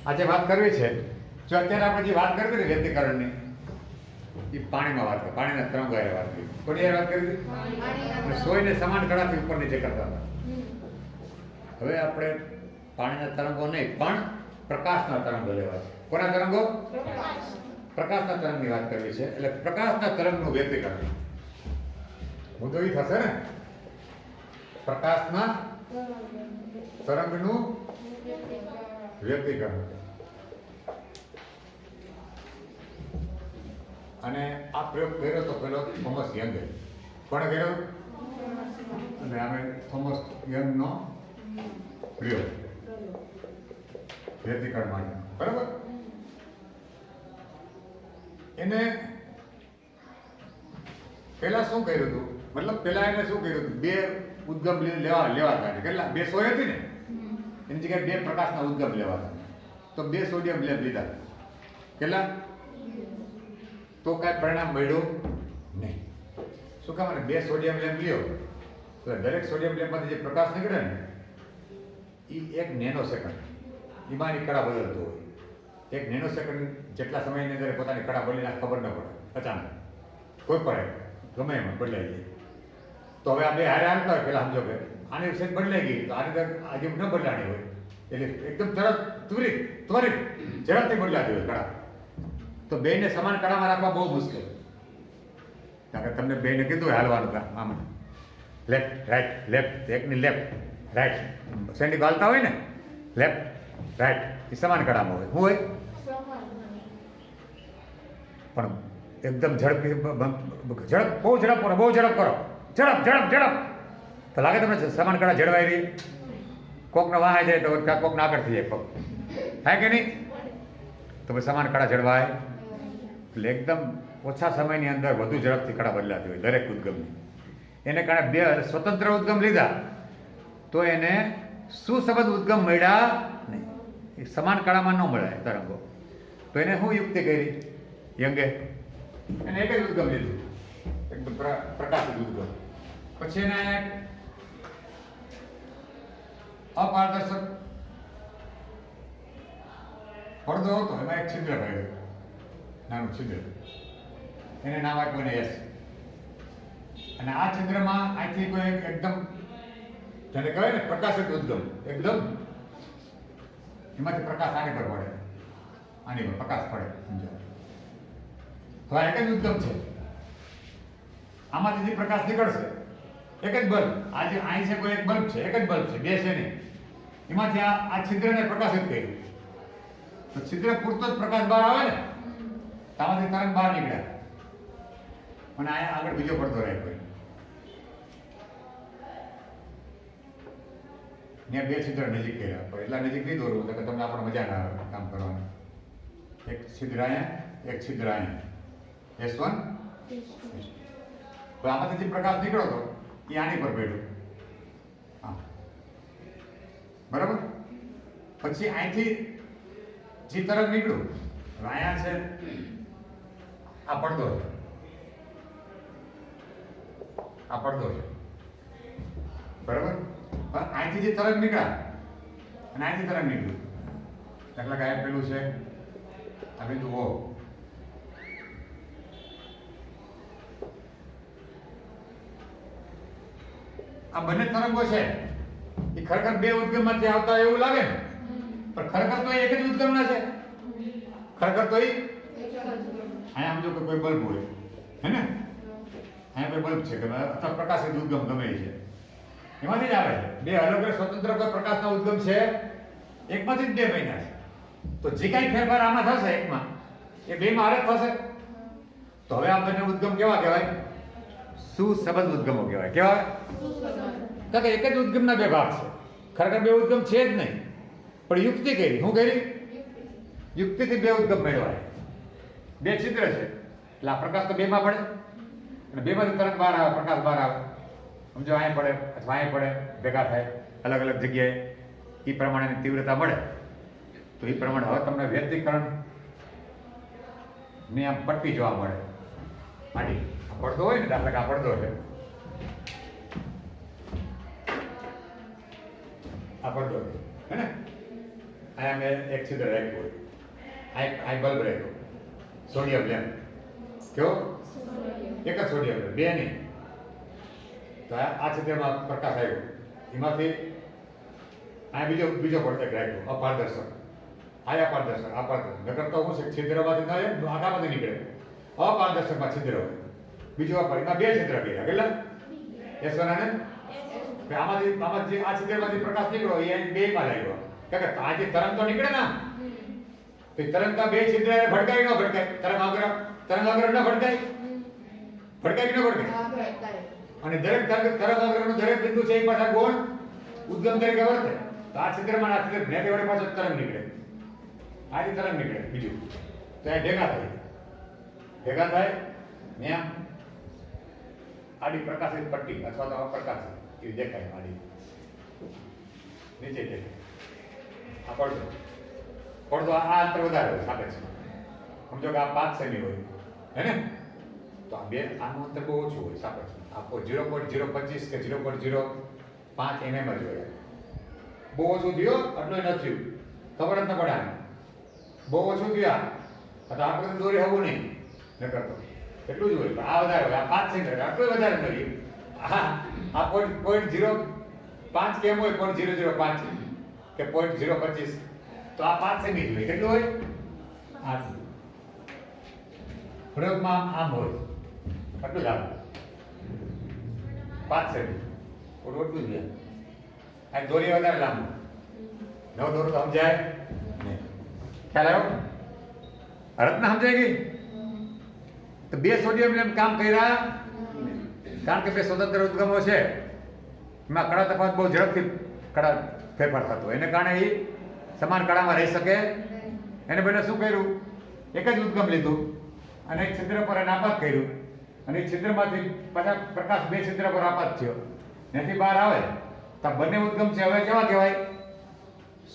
આજે વાત કરવી છે જો અત્યારે આપણે જે વાત કરવી ને વ્યક્તિકરણની એ પાણીમાં વાત કરી, પાણીના તરંગો હારે વાત કરી. કોની હારે વાત કરી હતી? સોયને સમાન કળાથી ઉપર નીચે કરતા હતા. હવે આપણે પાણીના તરંગો નહીં પણ પ્રકાશના તરંગો લેવા છે. કોના તરંગો? પ્રકાશના તરંગની વાત કરવી છે. એટલે પ્રકાશના તરંગનું વ્યક્તિકરણ મુદ્દો એ થશે ને, પ્રકાશના તરંગનું વ્યક્તિકરણ. અને આ પ્રયોગ કર્યો તો પેલો થોમસ યંગે. કોણે કર્યો? અને અમે થોમસ યંગનો પ્રયોગ વ્યક્તિકરણ માટે, બરાબર. એને પેલા શું કર્યું હતું? મતલબ પેલા એને શું કર્યું હતું? બે ઉદ્ગમ લેવાતા. કેટલા? 2 સોય હતી ને, એની જગ્યાએ 2 પ્રકાશના ઉદ્ગમ લેવાતા. તો 2 સોડિયમ લેમ્પ લીધા. કેટલા? તો કાંઈ પરિણામ મળ્યું નહીં. શું કામ? 2 સોડિયમ લેમ્પ લ્યો તો દરેક સોડિયમ લેમ્પમાંથી જે પ્રકાશ નીકળે ને એ 1 નેનો સેકન્ડ એમાં કળા બદલતો હોય. 1 નેનો સેકન્ડ જેટલા સમયની અંદર પોતાની કળા બદલીને ખબર ન પડે. અચાનક કોઈ પડે ગમે એમાં બદલાઈ જાય. તો હવે આ 2 હારે આવતા હોય પેલા સમજો કે આની વિશે બદલાઈ ગઈ તો આની અંદર આજે ન બદલાણી હોય એટલે એકદમ ત્વરિત ઝડપથી બદલાતી હોય કળા. તો બેને સમાન કળામાં રાખવા બહુ મુશ્કેલ. કારણ કે તમને બેને કીધું હાલવાનું કામ આમ લેફ્ટ રાઈટ લેફ્ટ, એકની લેફ્ટ રાઈટ સેન્ડી ગાલતા હોય ને લેફ્ટ રાઈટ એ સમાન કળામાં હોય. શું હોય? પણ એકદમ ઝડપી બહુ ઝડપ કરો, બહુ ઝડપ કરો, ઝડપ તો લાગે તમને સમાન કળા જળવાઈ રહી. કોકને વાહાઈ જાય તો કોકને આગળ થઈ જાય પગ, થાય કે નહીં? તો પછી સમાન કળા જળવાય. એટલે એકદમ ઓછા સમયની અંદર વધુ ઝડપથી કળા બદલાતી હોય દરેક ઉદ્ગમની. એને કારણે 2 સ્વતંત્ર ઉદ્ગમ લીધા તો એને સુસંબદ્ધ ઉદ્ગમ મળ્યા નહીં. એ સમાન કળામાં ન મળે તરંગો. તો એને શું યુક્તિ કરી યંગે? એને એક જ ઉદ્ગમ લીધું, એકદમ પ્રકાશિત ઉદ્ગમ. પછી એને અપારદર્શક પડદો હતો, એમાં એક છિદ્ર પડ્યું, નાનું છિદ્ર. એને નામ આપ્યું S. અને આ છિદ્રમાં અહીંથી કોઈ એકદમ જેને કહેવાય ને પ્રકાશિત ઉદ્ગમ, એકદમ એમાંથી પ્રકાશ આની પર પડે, આની પર પ્રકાશ પડે. સમજો તો આ એક જ ઉદ્ગમ છે. આમાંથી જે પ્રકાશ નીકળશે એક જ બલ્બ, આજે અહીં છે કોઈ એક બલ્બ છે, એક જ બલ્બ છે, 2 છે નહીં. એમાંથી આ છિદ્રને પ્રકાશિત કર્યું તો છિદ્ર પૂરતો જ પ્રકાશ બહાર આવે ને, આમાંથી તરંગ બહાર નીકળ્યા. અને અહીંયા આગળ બીજો પડતો રાખ્યો. ત્યાં 2 છિદ્ર નજીક કર્યા, પણ એટલા નજીક નહીં દોરવું કે તમને આપણે મજા ના આવે કામ કરવાનું. એક છિદ્ર અહીંયા, એક છિદ્ર અહીંયા, S1 તો આમાંથી જે પ્રકાશ નીકળ્યો હતો એ આની પર પડ્યો. હા, બરાબર. પછી અહીંથી જે તરંગ નીકળ્યું અહીંયા છે આ પડદો છે, આ પડદો છે, બરાબર. પણ અહીંથી જે તરંગ નીકળ્યા અને અહીંથી તરંગ નીકળ્યું, દાખલા કે આ પેલું છે આ બિંદુ O. આ બંને તરંગો છે એ ખરેખર 2 ઉદ્ગમમાંથી આવતા એવું લાગે ને, પણ ખરેખર તો એક જ ઉદ્ગમના છે. ખરેખર તો અહીંયા સમજો કે કોઈ બલ્બ હોય હે ને, અહીંયા કોઈ બલ્બ છે કે અથવા પ્રકાશિત ઉદ્ગમ ગમે છે, એમાંથી જ આવે છે. 2 અલગ અલગ સ્વતંત્ર કોઈ પ્રકાશના ઉદ્ગમ છે, એકમાંથી જ 2 બન્યા છે. તો જે કાંઈ ફેરફાર આમાં થશે એકમાં એ 2માં અલગ થશે. તો હવે આ બંને ઉદ્ગમ કેવા કહેવાય? સુસંબદ્ધ ઉદ્ગમો કહેવાય. કેવા? કારણ કે એક જ ઉદ્ગમના 2 ભાગ છે. ખરેખર 2 ઉદ્ગમ છે જ નહીં, પણ યુક્તિ કરી. શું કરી? યુક્તિથી 2 ઉદ્ગમ મેળવાય. 2 છિદ્ર છે એટલે આ પ્રકાશ તો 2માં પડે અને 2માંથી તરંગ બહાર આવે, પ્રકાશ બહાર આવે. સમજો અહીંયા પડે અથવા અહીંયા પડે, ભેગા થાય અલગ અલગ જગ્યાએ, એ પ્રમાણેની તીવ્રતા મળે. તો એ પ્રમાણે હવે તમને વ્યક્તિકરણ ની આમ પટ્ટી જોવા મળે. આડી પડદો હોય ને, દાખલા કે આ પડદો છે, આ પડદો છે હે ને, અહીંયા મેં એક છિદ્ર રાખ્યું હોય, આ બલ્બ રાખ્યો, સોડિયમ લેમ્પ કેવો, એક જ સોડિયમ લેમ્પ, બે નહીં. તો આ છિદ્રમાં પ્રકાશ આવ્યો, એમાંથી આ બીજો પડદો રાખ્યો અપારદર્શક, આ અપારદર્શક નકર તો હું છે છિદ્રમાંથી આખામાંથી નીકળે, અપારદર્શકમાં છિદ્ર હોય, બીજું એમાં બે છિદ્ર કર્યા કેટલા S1 અને આમાં જે આ છિદ્રમાંથી પ્રકાશ નીકળ્યો એ બે માં લાગ્યો, કારણ કે આ જે તરંગ તો નીકળે ને, તો તરંગના બે છિદ્ર ભડકાય ન ભડકાય, તરંગાગ્ર ન ભડકાય, ભડકાય કે ન ભડકાય, અને દરેક તરંગાગ્રનું દરેક બિંદુ છે એ પાછા ગોળ ઉદ્ગમ તરીકે વર્તે. તો આ છિદ્રમાં આ છિદ્ર ભેગે વડે પાછો તરંગ નીકળે, આ જે તરંગ નીકળે બીજું, તો એ ભેગા થાય ત્યાં આડી પ્રકાશિત પટ્ટી અથવા તો અપ્રકાશિત એ દેખાય, આડી નીચે દેખાય. આ પડદો આ અંતર વધારે હોય સાપેક્ષમાં, સમજો કે આ 5 સેમી હોય હે ને, તો આ બે આનું અંતર બહુ ઓછું હોય સાપેક્ષમાં, આ 0.025 કે 0.05 mm જ હોય, બહુ ઓછું થયો એટલું ન થયું, ખબર જ ન પડે, બહુ ઓછું થયું આ તો આપણે દોરી હોવું નહીં ન કરતો એટલું જ હોય, પણ આ વધારે હોય, આ 5 સેમી આટલું વધારે નથી, આ 0.05 કેમ હોય, 0.005 કે 0.025, તો આ 5 સેમી હોય, કેટલું હોય આ પ્રયોગમાં આમ હોય આટલું જ આવે 5 સેમી એટલું જ હોય, આ દોરી વધારે લાંબુ નવ દોરો તો સમજાય નહીં, ખ્યાલ આવ્યો, રત્ન સમજાય ગઈ. તો બે સોડિયમ લેમ્પ કામ કર્યા, કારણ કે બે સ્વતંત્ર ઉદ્ગમો છે, એમાં કડા તફાવત બહુ ઝડપથી કડા ફેરફાર થતો, એને કારણે એ સમાન કડામાં રહી શકે. એને બંને શું કર્યું, એક જ ઉદ્ગમ લીધું અને એક છિદ્ર પર એને આપાત કર્યું, અને એ છિદ્રમાંથી પાછા પ્રકાશ બે છિદ્ર પર આપાત થયો, ત્યાંથી બહાર આવે તો બંને ઉદ્ગમ છે હવે કેવા કહેવાય,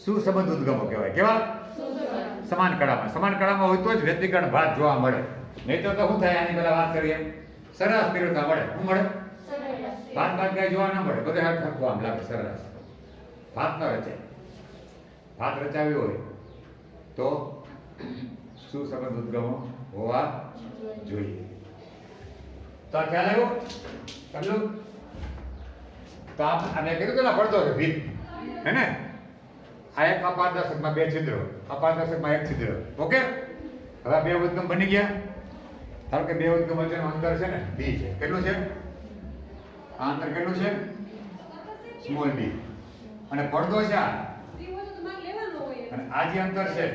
સુસંબદ્ધ ઉદ્ગમો કહેવાય. કેવા? સમાન કડામાં હોય તો જ વ્યક્તિગત ભાત જોવા મળે, નહીં તો શું થાય, આની પહેલા વાત કરીએ સરસ પીરતા મળે, શું મળે, ભાત કઈ જોવા ના મળે, બધે હાથ આમ લાગે સરસ, ભાત ન રચાય. ભાત રચાવ્યો હોય તો સુસંબદ્ધ ઉદ્ગમો હોવા જોઈએ. તો આ ખ્યાલ આવ્યો કેટલું, તો અમે કીધું કે પડદો છે ભીત હે ને, આ એક અપારદર્શકમાં બે છિદ્રો, અપારદર્શકમાં એક છિદ્ર, ઓકે. હવે બે ઉદ્ગમ બની ગયા, ધારો કે બે ઉદ્ગમ વચ્ચેનું અંતર છે ને b છે, કેટલું છે આ અંતર, કેટલું છે સ્મોલ b, અને પડદો છે આ, અને આ જે અંતર છે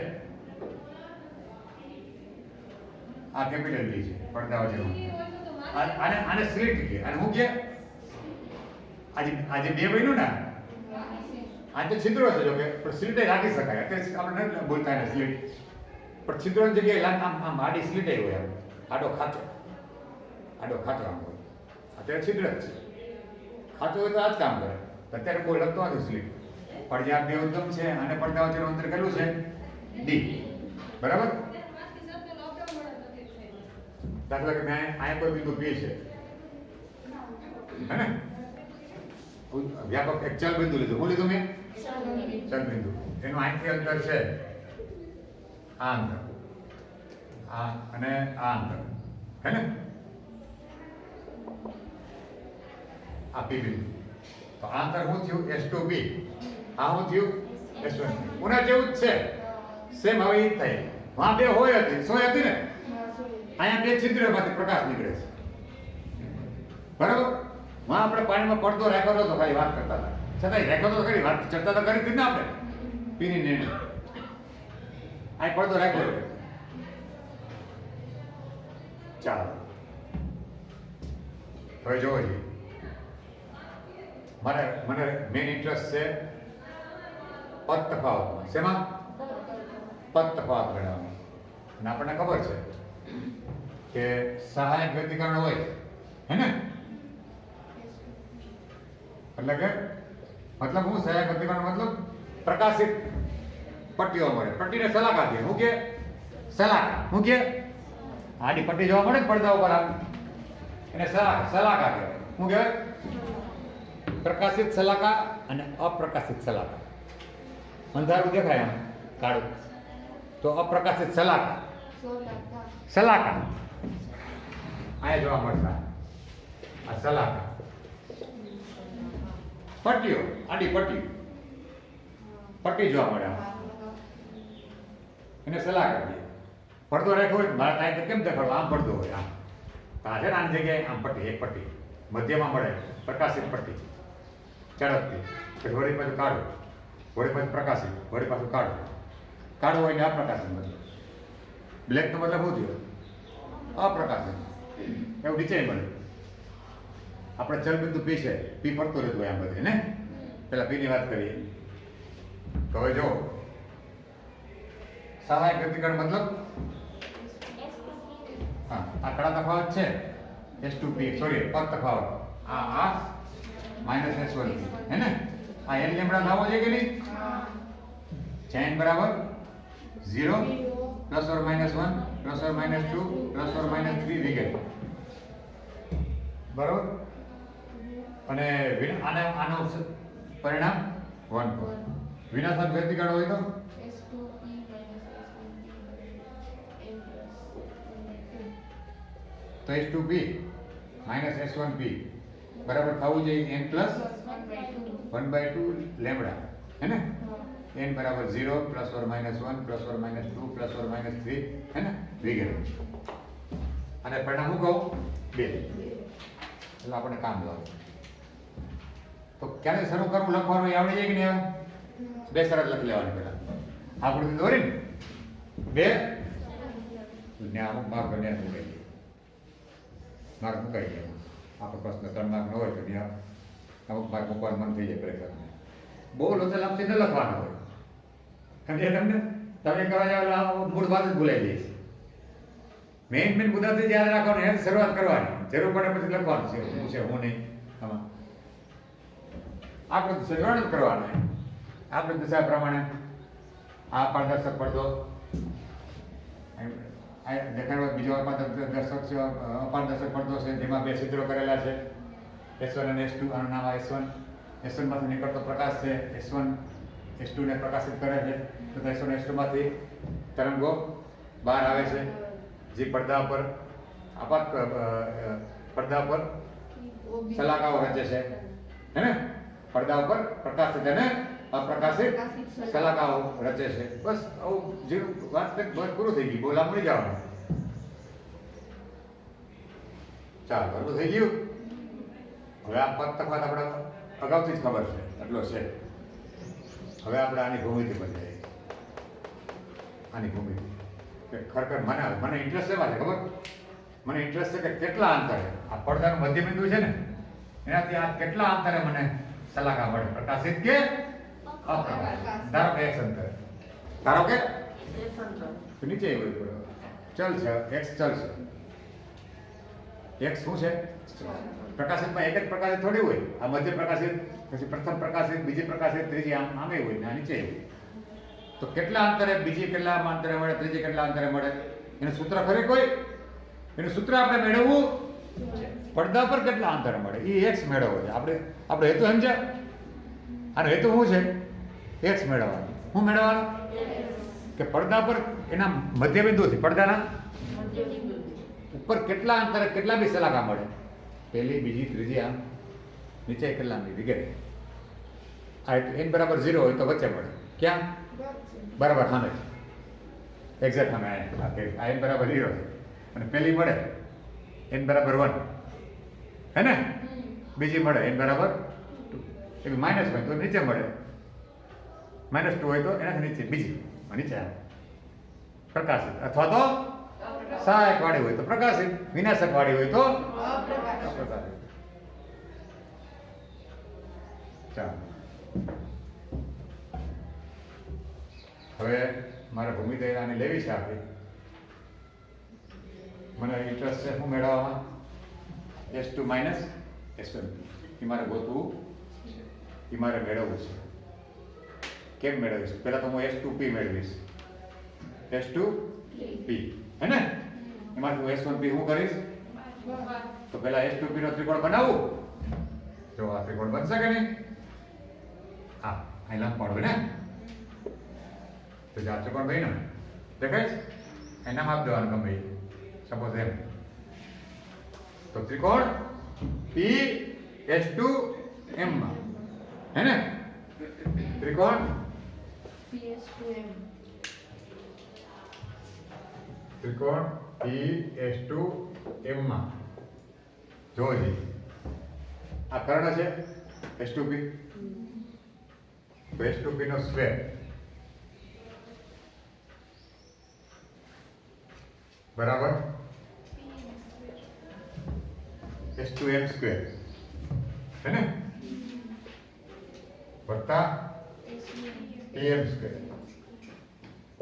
આ કેપિટલ B છે પડદા વચ્ચેનું, આને સ્લિટ કે, અને હું કે આજે બે બન્યું ને, આ તો છિદ્રો છે, જો કે પણ સ્લિટ રાખી શકાય, અત્યારે આપણે નથી બોલતા એને સ્લિટ, પણ છિદ્રોની જગ્યાએ આમ આડી સ્લિટ હોય, આડો ખાચો આમ હોય, અત્યારે છિદ્ર જ છે, ખાચો હોય તો આ જ કામ કરે, અત્યારે કોઈ લખતો નથી સ્લિટ. પણ જ્યાં બે ઉદ્ગમ છે અને પડદા વચ્ચેનું અંતર કેટલું છે D, બરાબર. દાખલા કે મેં અહીંયા કોઈ બિંદુ B છે હે ને, વ્યાપક એક ચલ બિંદુ લીધું, શું લીધું મેં, ચલ બિંદુ, એનું અહીંથી અંતર છે આ અંતર, આ અને આ અંતર હે ને, આ P બિંદુ, તો આ અંતર શું થયું S2B, આ શું થયું S1. ઉના જેવું જ છે, સેમ. હવે ઈ થાય, વહાં બે હોય હતી, સોય હતી ને, અહીંયા બે છિદ્રમાંથી પ્રકાશ નીકળે છે, બરાબર. વહાં આપણે પાણીમાં પડદો રાખ્યો હતો, ખાલી વાત કરતા હતા, છતાંય રાખ્યો તો ખરી, વાત ચર્ચા તો કરી હતી ને આપણે પીની ને, આ પડદો રાખ્યો. ચાલો હવે જોવો જોઈએ, મને મેઇન ઇન્ટરેસ્ટ છે પદ તફાવતમાં. શેમાં? પદ તફાવત ગણવામાં. અને આપણને ખબર છે કે સહાયક વ્યક્તિકરણ હોય હે ને, એટલે કે મતલબ હું સહાયક વ્યક્તિકરણ મતલબ પ્રકાશિત પટ્ટીઓ મળે, પટ્ટીને સલાકા દે, હું કે સલાકા, હું કે આડી પટ્ટી જોવા મળે પડદા ઉપર આમ, એને સલાકા કહેવાય. હું કહેવાય પ્રકાશિત સલાકા અને અપ્રકાશિત સલાકા. અંધારું દેખાય આમ, કાળું. તો અપ્રકાશિત સલાકા, સલાકા અહીંયા જોવા મળતા આ સલાકા. પટ્ટીઓ, આડી પટ્ટી, પટ્ટી જોવા મળે એને સલાકા કહીએ. પડદો રાખ્યો હોય મારા ટાઈમ કેમ દેખાડો? આમ પડદો હોય, આમ આ છે ને આની જગ્યાએ આમ પટ્ટી, એક પટ્ટી મધ્યમાં મળે પ્રકાશિત પટ્ટી ચડકતી, પછી વળી પાછું કાળું, વળી પાછું પ્રકાશિત, વળી પાછું કાળું. કાળું હોય ને અપ્રકાશિત મતલબ. બ્લેક નો મતલબ શું થયો? અપ્રકાશિત. એવું નીચે મળે. આપણે ચલબિંદુ પી છે, પી ફરતો રહેતું હોય આમ બધે ને. પેલા પી ની વાત કરીએ તો હવે જો સહાયક વ્યક્તિગણ મતલબ હા આ કડા તફાવત છે S2P, સોરી પદ તફાવત આ -S1 હે ને. આ n લેમ્બડા લાવો છે કે નહીં? ચેન બરાબર 0 ± 1 ± 2 ± 3 વગેરે બરાબર. અને આનું પરિણામ 1 વિનાશક વ્યક્તિગણ હોય તો S2P -S1P બરાબર થવું જોઈએ n + 1/2 લેમ્બડા હે ને. n બરાબર 0 ± 1 ± 2 ± 3 હે ને વગેરે. અને પરિણામ હું કહું 2. એટલે આપણે કામ લાવો. તો ક્યારે શરૂ કરવું લખવાનું એ આવડી જાય કે નહીં? બે શરત લખી લેવાની પહેલા. આપણે દોરી ને 2 ને અમુક માર્ક બને મુકાઈ દે. માર્ક મુકાઈ દે. આપણો પ્રશ્ન 3 માર્ક ન હોય તો ત્યાં અમુક માર્ક મૂકવાનું મન થઈ જાય પરીક્ષામાં. બહુ લોચા લાપસી ન લખવાના હોય. કારણ કે તમને તમે કરવા જાવ મૂળ વાત જ ભૂલાઈ જાય છે. મેઇન મુદ્દાથી યાદ રાખવાનું, એની શરૂઆત કરવાની. જરૂર પડે પછી લખવાનું છે શું છે હું નહીં. આમાં આપણે સજવાણ જ કરવાના. આપણે દિશા પ્રમાણે આ પારદર્શક પડદો દેખાડવા, બીજો અપારદર્શક પડદો છે જેમાં 2 છિદ્રો કરેલા છે S1 અને S2. આનું નામ S1. S1 માંથી નીકળતો પ્રકાશ છે S1 S2 ને પ્રકાશિત કરે છે. તો S1 S2 માંથી તરંગો બહાર આવે છે જે પડદા પર પડદા પર સલાકાઓ રચે છે હે ને. પડદા ઉપર પ્રકાશિત અને અપ્રકાશિત સલાકાઓ રચે છે. બસ આવું જેવું વાત બસ પૂરું થઈ ગયું. બોલા મળી જવાનું. ચાલો બરોબર થઈ ગયું. હવે આ પદ તફાવત આપણે અગાઉથી જ ખબર છે એટલો છે. હવે આપણે આની ભૂમિતિ પર જઈએ. આની ભૂમિતિ કે ખરેખર મને ઇન્ટરેસ્ટ એમાં છે ખબર. મને ઇન્ટરેસ્ટ છે કે કેટલા અંતરે આ પડદાનું મધ્યબિંદુ છે ને એનાથી આ કેટલા અંતરે મને સલાકા મળે, પ્રકાશિત કે અપ્રકાશિત. ધારો કે x અંતર, ધારો કે નીચે એવું ચલ છે x ચલ છે. x શું છે? પ્રકાશિતમાં એક જ પ્રકાશિત થોડી હોય. આ મધ્ય પ્રકાશિત, પછી પ્રથમ પ્રકાશિત, બીજી પ્રકાશિત, ત્રીજી આમે હોય ને આ નીચે હોય. તો કેટલા અંતરે બીજી કેટલા અંતરે મળે, ત્રીજી કેટલા અંતરે મળે, એનું સૂત્ર ખરી કોઈ? એનું સૂત્ર આપણે મેળવવું પડદા પર કેટલા અંતરે મળે એ x મેળવવો છે. આપણે હેતુ સમજ્યા? આનો હેતુ શું છે? x મેળવવાનો. શું મેળવવાનું? કે પડદા પર એના મધ્યબિંદુથી પડદાના ઉપર કેટલા અંતરે કેટલા બી સલાકા મળે, પહેલી બીજી ત્રીજી આમ નીચે કેટલા વગેરે. આ n બરાબર 0 હોય તો વચ્ચે મળે. ક્યાં? બરાબર સામે એક્ઝેક્ટ સામે આ n બરાબર 0 છે અને પહેલી મળે n બરાબર 1 હે ને. બીજી મળે n બરાબર 2. એટલે માઇનસ હોય તો નીચે મળે, -2 હોય તો એનાથી નીચે બીજી નીચે આવે પ્રકાશિત, અથવા તો સહાયક વાળી હોય તો પ્રકાશિત, વિનાશક વાળી હોય તો અપ્રકાશિત. ચાલો હવે મારે ભૂમિતિ આની લેવી છે. આપણી મને ઇન્ટરેસ્ટ છે હું મેળવવામાં S2 - S1 એ મારે ગોતવું એ મારે મેળવવું છે. કેમ મેળવીશ? પહેલા તો હું S2P મેળવીશ. S2P હે ને. એમાંથી હું S1P શું કરીશ? તો પહેલા S2P નો ત્રિકોણ બનાવું. જો આ ત્રિકોણ બનશે કે નહીં? હા અહીં લંબ પાડો ને. તો જે આ ત્રિકોણ બન્યો ને દેખાય છે એના માપ દેવાનું ગમે સપોઝ એમ તો ત્રિકોણ PS2M માં હે ને ત્રિકોણ PS2M ત્રિકોણ PS2M માં જોજી આ કર્ણ છે S2P તો S2P નો સ્ક્વેર બરાબર S2M સ્ક્વેર है ना वत्ता PM स्क्वेर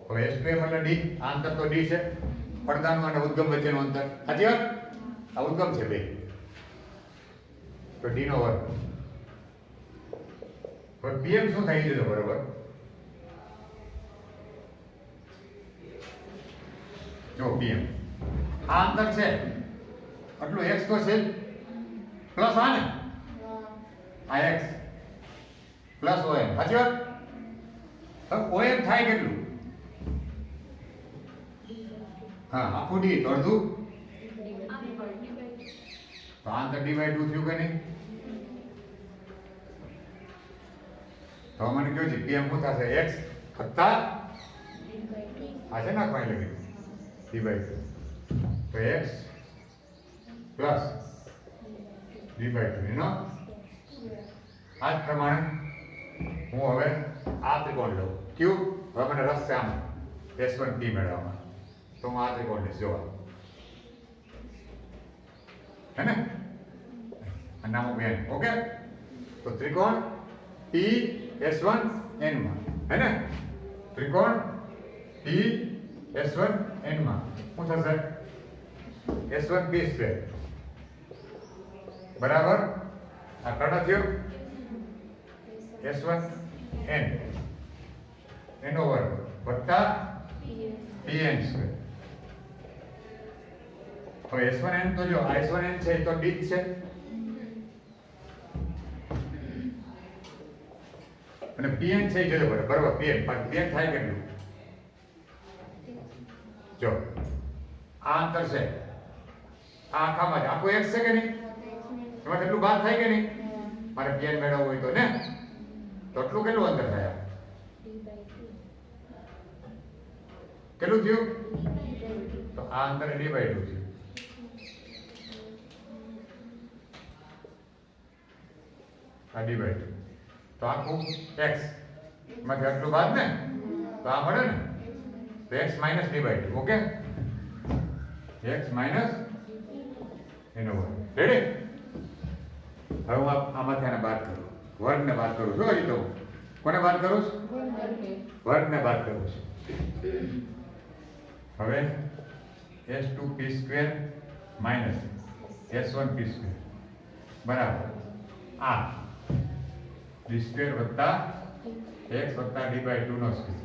હવે S2M એટલે D આ અંતર તો D છે પડદાનું અને ઉદ્ગમ વચ્ચેનું અંતર સાચી વાત આ ઉદ્ગમ છે બે તો D નો વર્ગ હવે PM શું થઈ જશે બરાબર જો PM આ અંતર છે આટલું x તો છે પ્લસ આ ને આ x પ્લસ OM સાચી વાત હવે OM થાય કેટલું હા આખું D તો અડધું તો આ અંતર ડિવાઈડ 2 થયું કે નહીં તો મને કહ્યું છે PM શું થશે x વત્તા આ છે ને કોઈ લગી ડિવાઈડ તો x પ્લસ ડિવાઈડ 2 એનો આ જ પ્રમાણે હું હવે આ ત્રિકોણ લઉં ક્યુ હવે મને રસ છે આમ S1P મેળવવામાં તો હું આ ત્રિકોણ લઈશ જોવા હે ને નામ બેન ઓકે તો ત્રિકોણ PS1N માં હે ને ત્રિકોણ PS1N માં શું થશે S1P સ્ક્વેર બરાબર આ કર્ણ થયો S1N એનો વર્ગ વત્તા PN સ્ક્વેર હવે S1N તો જો આ S1N છે તો D છે અને PN છે જો બરાબર PN પણ PN થાય કેટલું જો આ અંતર છે આ આખામાં આખું x છે કે નહીં એમાં કેટલું બાદ થાય કે નહીં મારે PN મેળવવું હોય તો ને તો એટલું કેટલું અંતર થાય કેટલું થયું તો આ અંતર D/2 છે આ D/2 તો આખું x માંથી આટલું બાદ ને તો આ મળે ને તો x minus D/2 okay x minus એનો વર્ગ રેડી હવે હું આમાંથી આને બાદ કરું વર્ગને બાદ કરું છું હજી તો કોને બાદ કરું છું વર્ગને બાદ કરું છું હવે S2P square minus S1P square બરાબર આ D સ્ક્વેર વત્તા x વત્તા D/2 નો સ્ક્વેર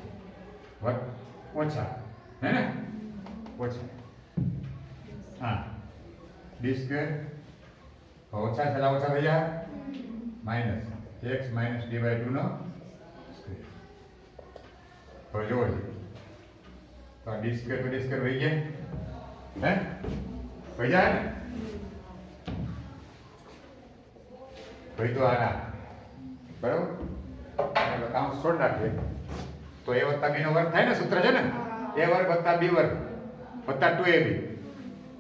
ઓછા હે ને ઓછા હા D સ્ક્વેર ઓછા છેલ્લા ઓછા થઈ જાય માઇનસ x માઇનસ D/2 નો સ્ક્વેર હવે જોવો તો D સ્ક્વેર તો D સ્ક્વેર વહી જાય હે વહી જાય ને વહી તો આના બરાબર એટલે કામ છોડ નાખીએ તો a વત્તા b નો વર્ગ થાય ને સૂત્ર છે ને a વર્ગ વત્તા b વર્ગ વત્તા 2ab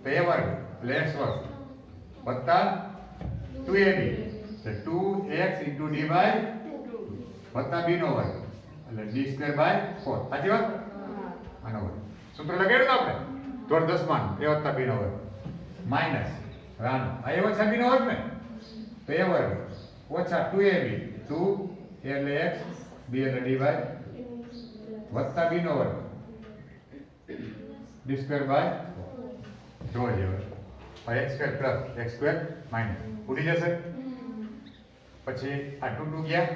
તો a વર્ગ એટલે x વર્ગ વત્તા 2ab એટલે 2x * d/2 વત્તા b નો વર્ગ એટલે d² / 4 સાચી વાત આનો વર્ગ સૂત્ર લગાડ્યું આપણે ધોરણ 10 માં a વત્તા b નો વર્ગ માઈનસ રાનો a ઓછા b નો વર્ગ ને તો a વર્ગ ઓછા 2ab 2 એટલે x b એટલે d/2 વત્તા b નો વર્ગ d² / 4 જોઈ લેવો x² + x² - ઉડી જશે પછી આ 2 2 ગયા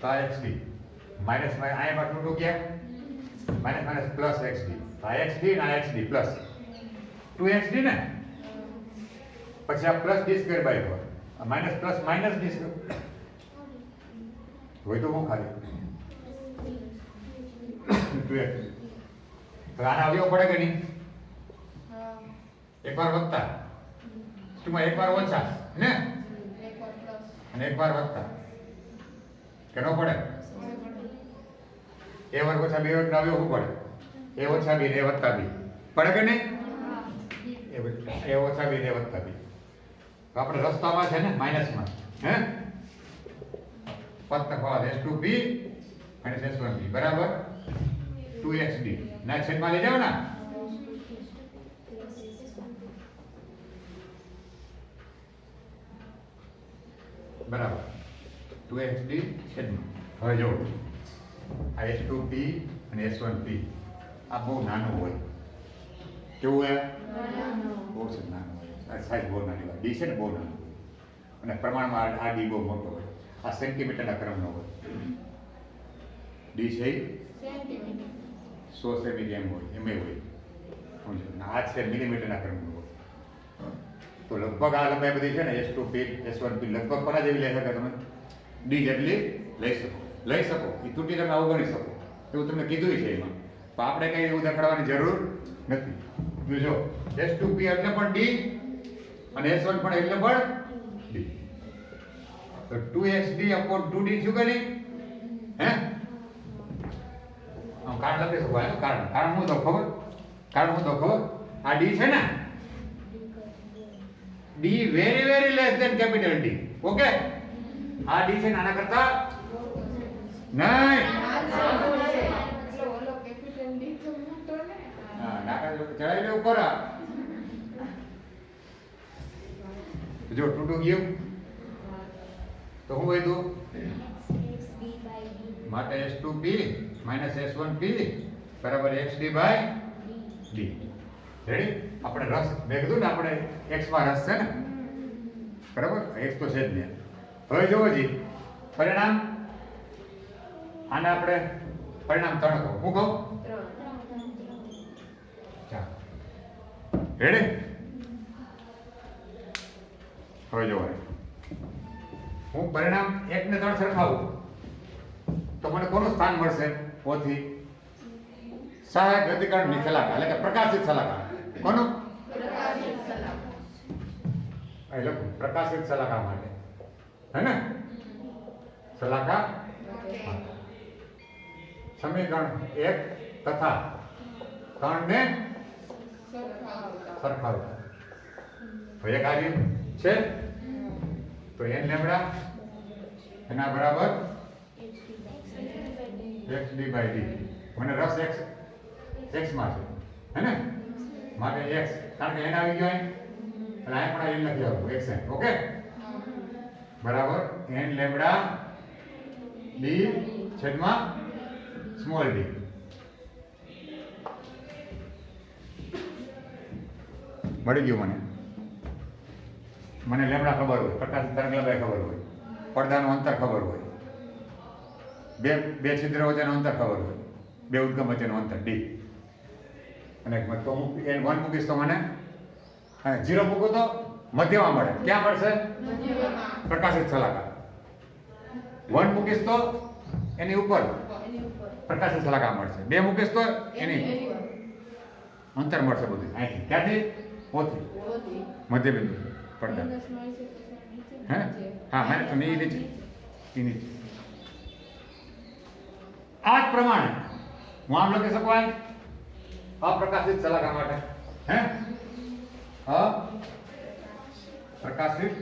તો xd માઈનસ માં આયા 2 2 ગયા માઈનસ માઈનસ પ્લસ xd તો xd અને xd પ્લસ 2xd ને પછી આ plus d² / 4 minus plus minus d² હોય તો હું ખાલી 2x તો આના અવયવ પડે કે નહીં? હા. એકવાર વત્તા ટૂંકમાં એકવાર ઓછા ને એક વાર પ્લસ. અને એકવાર વત્તા કે ન પડે? a વર્ગ ઓછા b વર્ગનો અવયવ શું પડે? a ઓછા b ને a વત્તા b પડે કે નહીં? હા. a ઓછા b ને a વત્તા b તો આપણે રસ્તામાં છે ને માઇનસમાં હે પદ તફાવત s2b અને s1b બરાબર 2xd ના છેદમાં લઈ જાવ ને બરાબર 2xd છેદમાં હવે જો આ s2p અને s1p આ બહુ નાનું હોય કેવું હોય બહુ છે નાનું હોય આ સાઈઝ બહુ નાની હોય ડી છે ને બહુ નાનું હોય અને પ્રમાણમાં આ ડી બહુ મોટો હોય આ સેન્ટીમીટરના ક્રમનો હોય ડી છે ઈ સેન્ટીમીટર. 100 સેમી જેમ હોય એમ હોય સમજો અને આ છે મિલીમીટરના ક્રમનો હોય તો લગભગ આ લંબાઈ બધી છે ને s2p s1p લગભગ કોના જેવી લઈ શકો તમે ડી જેટલી લઈ શકો એ તૂટી તમે અવગણી શકો એવું તમને કીધું છે એમાં તો આપણે કઈ એવું દેખાડવાની જરૂર નથી જો s2p એટલે પણ d અને s1 પણ એટલે પણ d તો 2xd upon 2d થયું કે નહીં હે આમ કારણ લખી શકો એમ કારણ હું તો ખબર આ d છે ને d very very less than capital D okay આ d છે નાના કરતા નહીં ઓલો કેપિટલ ડી તો મોટો ને. હા નાકા ચડાવી લે ઉપર જો તૂટું ગયું તો હું વધ્યું માટે s2p s1p બરાબર xd બાય d રેડી આપણે રસ મેં કીધું ને આપણે x માં રસ છે ને બરાબર x તો છે જ ને હવે જોવો જી પરિણામ આને આપણે પરિણામ 3 કહો હું કહું ચાલો રેડી હવે જોવો હું પરિણામ 1 ને 3 સરખાવું તો મને કોનું સ્થાન મળશે ઓથી સહાયક અધિકરણની સલાહકાર એટલે કે પ્રકાશિત સલાહકાર કોનું પ્રકાશિત સલાહ. એટલે પ્રકાશિત સલાહકાર માટે હે ને સલાહકાર સમીકરણ 1 તથા 3 ને સરખાવતા તો એક આ રહ્યું છે તો n લેમ્બડા એના બરાબર xd by d મને રસ x માં છે હે ને માટે x કારણ કે n આવી ગયો અહીં એટલે અહીં પણ n લખી આવું xn ઓકે બરાબર n લેમ્બડા d છેદમાં સ્મોલ d મળી ગયું મને લેમ્બડા ખબર હોય પ્રકાશ તરંગ લંબાઈ ખબર હોય પડદાનું અંતર ખબર હોય બે છિદ્ર વચ્ચેનો અંતર ખબર હોય બે ઉદ્ગમ વચ્ચેનો અંતર d અને તો હું n 1 મૂકીશ તો મને 0 મૂકું તો મધ્યમાં મળે ક્યાં મળશે પ્રકાશિત સલાહકાર 1 મૂકીશ તો એની ઉપર પ્રકાશિત સલાહકાર મળશે 2 મૂકીશ તો એની અંતર મળશે બધું અહીંથી ક્યાંથી ઓથી મધ્ય બિંદુ પડદા હે હા માઇનસ તો એ નીચે આ જ પ્રમાણે હું આમ લખી શકું અપ્રકાશિત સલાહકાર માટે હે અપ્રકાશિત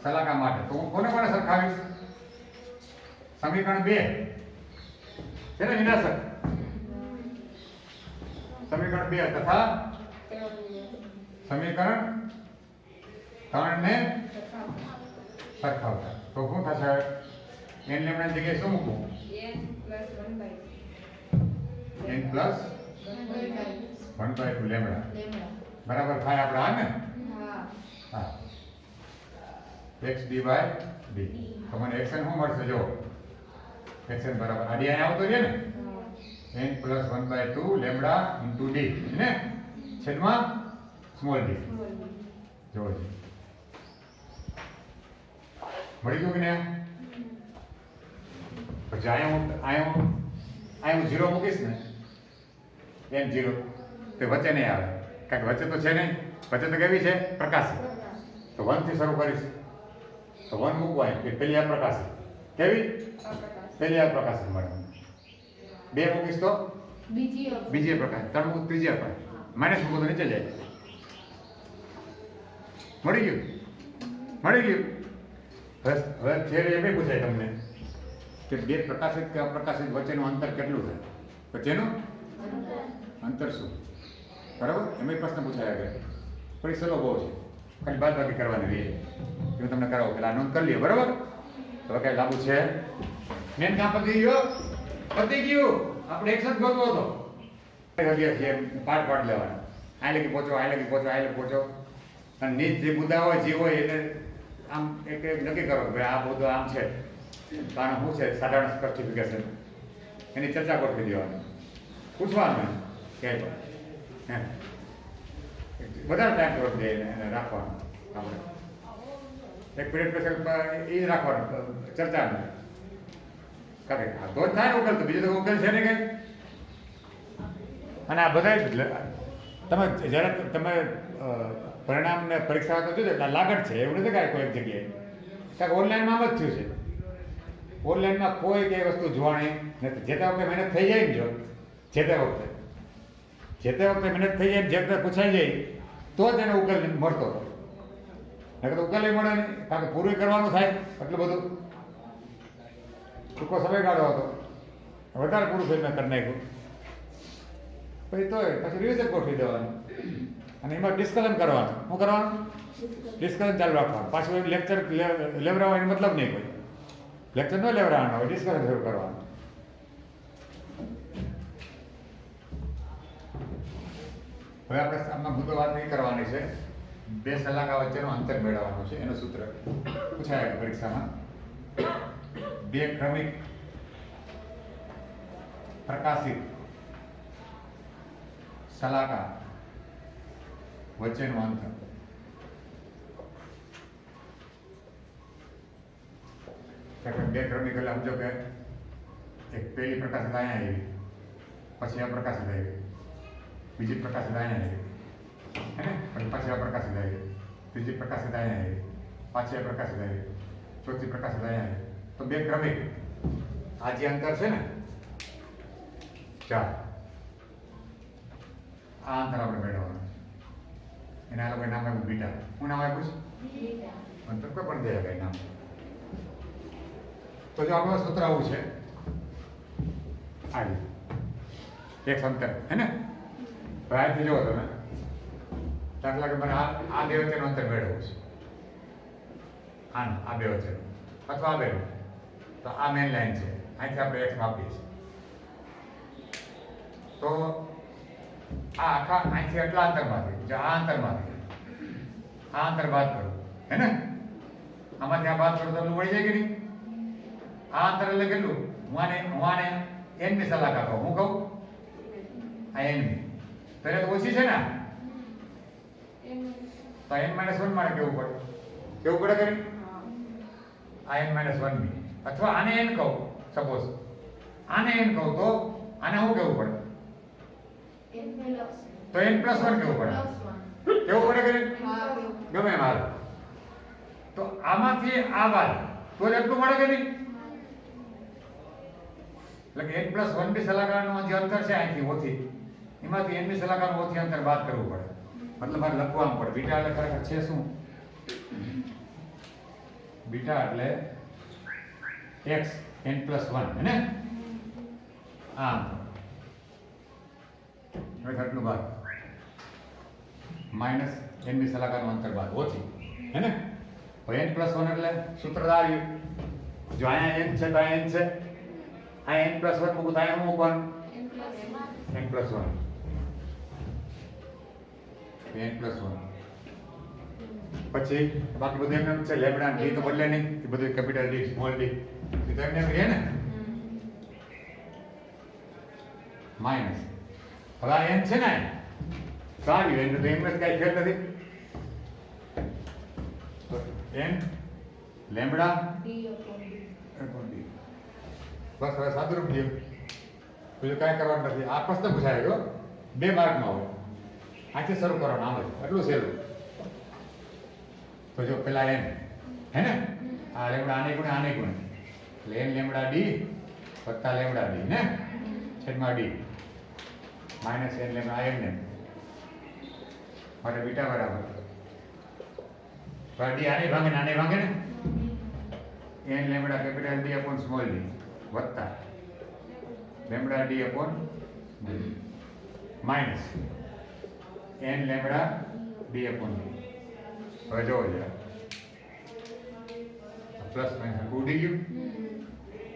સલાહકાર માટે તો હું કોને કોને સરખાવીશ સમીકરણ 2 છે ને નિરાશક સમીકરણ 2 તથા સમીકરણ 3 ને સરખાવતા તો શું થશે n લેમ્બડા ની જગ્યાએ શું મૂકવું n પ્લસ 1/2 લેમ્બડા બરાબર થાય આપણે આ ને હા xd by d તો મને xn શું મળશે જો xn બરાબર આ d અહીં આવતો છે ને n plus 1/2 lambda into d ને છેદમાં સ્મોલ d જોજો મળી ગયું કે નહીં પછી અહીંયા હું 0 મૂકીશ ને n0 તે વચ્ચે નહીં આવે કારણ કે વચ્ચે તો છે નહીં, વચ્ચે તો કેવી છે પ્રકાશી, તો 1 થી શરૂ કરીશ તો 1 મૂકવાય કે પેલી આ પ્રકાશી કેવી પેલી આ પ્રકાશી મળે, 2 મૂકીશ તો બીજી પ્રકાશ, 3 મૂકીશ ત્રીજી પ્રકાશ, માઇનસ મૂકો તો નીચે જાય. મળી ગયું. હવે થિયરી એમ પૂછાય તમને કે બે પ્રકાશિત કે અપ્રકાશિત વચ્ચેનું અંતર કેટલું થાય, વચ્ચેનું અંતર શું, બરાબર? એમાં પ્રશ્ન પૂછાય આગળ. થોડી સલો બહુ છે, ખાલી બાદબાકી કરવાની રહી, હું તમને કરાવું પેલા નોંધ કરી લ્યો, બરાબર? હવે કઈ લાંબુ છે મેન કામ પતી ગયું. આપણે એક સાથે ગોતવો હતો, પાઠ લેવાના, આ લગી પહોંચો, અને નીચ જે મુદ્દા હોય જે હોય એને આમ એક નક્કી કરો ભાઈ આ બધું આમ છે, કારણ શું છે સાધારણ સ્પષ્ટિફિકેશન, એની ચર્ચા ગોઠવી દેવાની, પૂછવાનું ક્યાંય પણ વધારે ટાઈમ થોડોક દે એને રાખવાનો, આપણે એક પીરિયડ પછી એ જ રાખવાનું ચર્ચાનું, કારણ કે તો જ થાય ને ઉકેલ, તો બીજું તો ઉકેલ છે ને કંઈ. અને આ બધા તમે જ્યારે તમે પરિણામ ને પરીક્ષા તો જોજો એટલે લાગત છે, એવું નથી કાંઈ કોઈ એક જગ્યાએ, કારણ કે ઓનલાઈનમાં આમ જ થયું છે. ઓનલાઈનમાં કોઈ કઈ વસ્તુ જોવાની નથી, જે તે વખતે મહેનત થઈ જાય ને, જો જે તે વખતે મહેનત થઈ જાય, જે તે પૂછાઈ જાય તો જ એને ઉકેલ મળતો હતો, નકર તો ઉકેલ મળે નહીં, કારણ કે પૂરું કરવાનું થાય એટલું બધું ટૂંકો સમયગાળો હતો, વધારે પૂરું થઈ મેં કરી નાખ્યું, પછી રિવિઝન ગોઠવી દેવાનું અને એમાં ડિસ્કશન કરવાનું. શું કરવાનું? ડિસ્કશન ચાલુ રાખવાનું. પાછું લેક્ચર લેવડાવવાનો મતલબ નહીં, કોઈ લેક્ચર ન લેવડાવવાનો હોય, ડિસ્કશન શરૂ કરવાનું. હવે આપણે આમાં મુદ્દો વાત નહીં કરવાની છે, બે સલાહકાર વચ્ચેનો અંતર મેળવવાનું છે, એનું સૂત્ર પૂછાય પરીક્ષામાં. બે ક્રમિક પ્રકાશિત સલાહકાર વચ્ચેનું અંતર. બે ક્રમિક એટલે સમજો કે એક પહેલી પ્રકાશિત અહીંયા આવી, પછી અપ્રકાશિત આવી, બીજી પ્રકાશિત અહીંયા આવી, હે ને, પછી અપ્રકાશિત આવી, ત્રીજી પ્રકાશિત અહીંયા આવી, પાછી અપ્રકાશિત આવી, ચોથી પ્રકાશિત અહીંયા આવી. તો બે ક્રમિક આ જે અંતર છે ને 4, આ અંતર આપણે મેળવવાનું છે. એના લોકો નામ આપ્યું બીટા. શું નામ આપ્યું છે? અંતર કોઈ પણ દે કઈ નામ. તો જો આપણું સૂત્ર આવું છે, આવી એક અંતર, હે ને, અહીંથી જુઓ તમે, દાખલા કે મને આ બે વચ્ચેનું અંતર મેળવવું છે, આ બે વચ્ચેનું અથવા આ બેનું, તો આ મેન લાઈન છે, અહીંથી આપણે એક્સ માપીએ છીએ. તો આ આખા અહીંથી એટલા અંતરમાંથી, જો આ અંતરમાંથી આ અંતર બાદ કરો, હે ને, આમાંથી આ બાદ કરો તો મળી જાય કે નહીં? આ અંતર એટલે કેટલું? હું આને n ની સલાહકાર કહું. હું કહું આ n ની, તો એટલે તો ઓછી છે ને, તો n - 1 મારે કેવું પડે કરી આ n - 1 ની, અથવા આને n કહું, સપોઝ આને n કહું, તો આને શું કેવું પડે? તો n + 1 કેવું પડે? કેવું પડે કરી ગમે એમ હાલ. તો આમાંથી આ બાદ તો એટલું મળે કે નહીં? એટલે કે n + 1 ની સલાહકારનું જે અંતર છે અહીંથી ઓથી, એમાંથી n ની સલાહકારનું ઓથી અંતર બાદ કરવું પડે. મતલબ મારે લખવાનું પડે બીટા એટલે ખરેખર છે શું? બીટા એટલે x n + 1, હે ને, આમ હવે આટલું બાદ માઇનસ n ની સલાહકારનું અંતર બાદ ઓછી, હે ને. હવે n + 1 એટલે સૂત્રધાર આવ્યું. જો અહીંયા n છે તો અહીંયા n છે, આ n + 1 મૂકું તો અહીંયા શું મૂકવાનું? n + 1, n + 1. પછી બાકી બધું એમ છે, લેમ્બડા d તો બદલે નહીં, એ બધું કેપિટલ D સ્મોલ d, એ તો એમને રહે ને, માઇનસ. હવે આ n છે ને, સારી n તો એમ જ કઈ ફેર નથી, તો n લેમ્બડા d બસ હવે સાદુરૂપ દો. બીજું કાંઈ કરવાનું નથી. આ પ્રશ્ન પૂછાય ગયો 2 માર્કમાં હોય. આથી શરૂ કરવાનું આમ જ એટલું સહેલું. તો જો પેલા એન હે ને આ લેમડા આને ગુણે એટલે એન લેમડા ડી વત્તા લેમડા ડી ને છેદમાં D minus N lambda N ને માટે બીટા બરાબર ડી આને ભાંગે ને N lambda capital D upon small D વત્તા lambda D upon minus N lambda D upon D. હવે જોવો જરા પ્લસ માઇનસ ઉડી ગયું.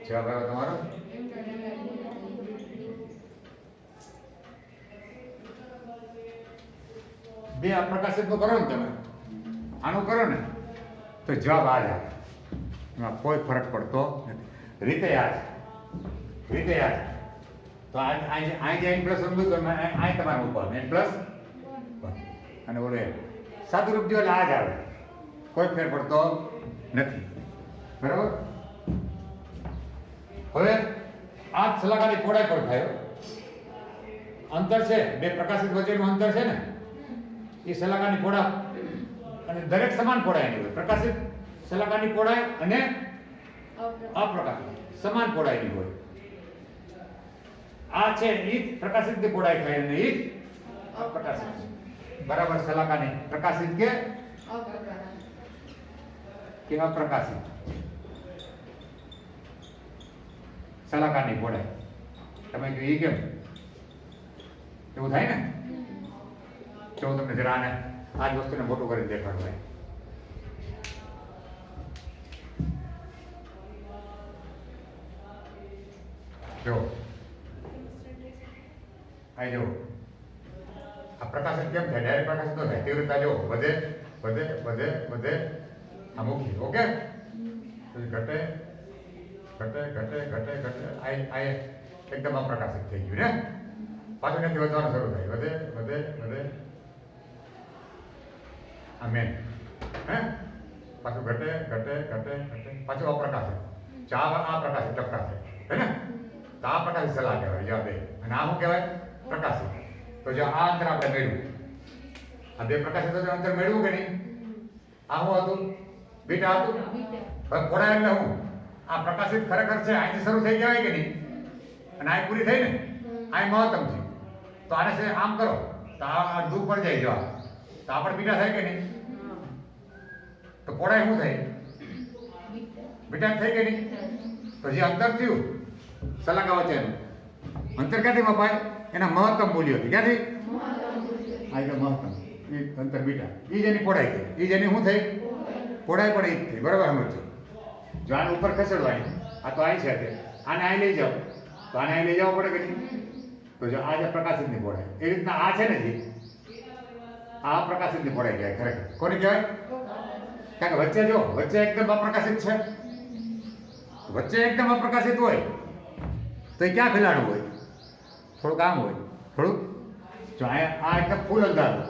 જવાબ આવ્યો તમારો બે આ પ્રકાશિત કરો ને તમે આનું કરો ને તો જવાબ આ જ આવે. એમાં કોઈ ફરક પડતો નથી. રીતે યાદ તો અહીં જે n પ્લસ સમજુ તો અહીં તમારું ઉપર n પ્લસ અને ઓલો n સાદું રૂપ દો એટલે આ જ આવે. કોઈ ફેર પડતો નથી. બરાબર. હવે આ સલાકાની પહોળાઈ પર થયો અંતર છે બે પ્રકાશિત વચ્ચેનું અંતર છે ને એ સલાકાની પહોળા અને દરેક સમાન પહોળાઈની હોય. પ્રકાશિત સલાકાની પહોળાઈ અને અપ્રકાશિત સમાન પહોળાઈની હોય. આ છે એ પ્રકાશિતની પહોળાઈ થાય અને એ અપ્રકાશિત. બરાબર. સલાકાની પ્રકાશિત કે અપ્રકાશિત સલાકાની પહોળાઈ તમે કહો એ કેમ એવું થાય ને. જો હું તમને જરા આને આ જ વસ્તુને મોટું કરી દેખાડું ભાઈ. જો આ જો આ પ્રકાશિત કેમ થાય ડાયરેક્ટ પ્રકાશિત ન થાય તીવ્રતા જો વધે વધે વધે વધે આ મૂકી ઓકે ઘટે ઘટે ઘટે ઘટે ઘટે આ એકદમ અપ્રકાશિત થઈ ગયું ને પાછું નથી વધવાનું શરૂ થાય વધે વધે વધે આ મેન હે પાછું ઘટે ઘટે ઘટે ઘટે પાછું અપ્રકાશિત ચા આ પ્રકાશિત ટપકાશે હે ને તો આ પ્રકાશિત સલાહ કહેવાય યાદ બે અને આ શું કહેવાય પ્રકાશિત. તો જો આ અંતર આપણે મેળવ્યું આ બે પ્રકાશિત અંતર મેળવ્યું કે નહીં આ શું હતું બીટા હતું. હવે પહોળાઈ એટલે હું આ પ્રકાશિત ખરેખર છે અહીંથી શરૂ થઈ ગયા કે નહીં અને આ પૂરી થઈ ને આ મહત્તમ છે તો આને છે આમ કરો તો આ દૂર પડી જાય જવાબ તો આપણે બીટા થાય કે નહીં તો પહોળાઈ શું થઈ બીટા થઈ કે નહીં. તો જે અંતર થયું સલાકા વચ્ચેનું અંતર ક્યાંથી મપાય એના મહત્તમ મૂલ્યોથી ક્યાંથી આ એટલે મહત્તમ એ અંતર બીટા એ જ એની પહોળાઈ થઈ એ જ એની શું થઈ પહોળાઈ પણ એ જ થઈ. બરાબર સમજો. જો આને ઉપર ખસેડવાની આ તો અહીં છે આને અહીં લઈ જાઓ તો આને અહીં લઈ જવું પડે કે નહીં. તો જો આ જે પ્રકાશિતની પહોળાઈ એ રીતના આ છે ને જે આ પ્રકાશિતની પહોળાઈ કહેવાય ખરેખર. કોને કહેવાય? કારણ કે વચ્ચે જો વચ્ચે એકદમ અપ્રકાશિત છે વચ્ચે એકદમ અપ્રકાશિત હોય તો એ ક્યાં ફેલાણું હોય થોડુંક આમ હોય થોડુંક જો આ એકદમ ફૂલ અંધારું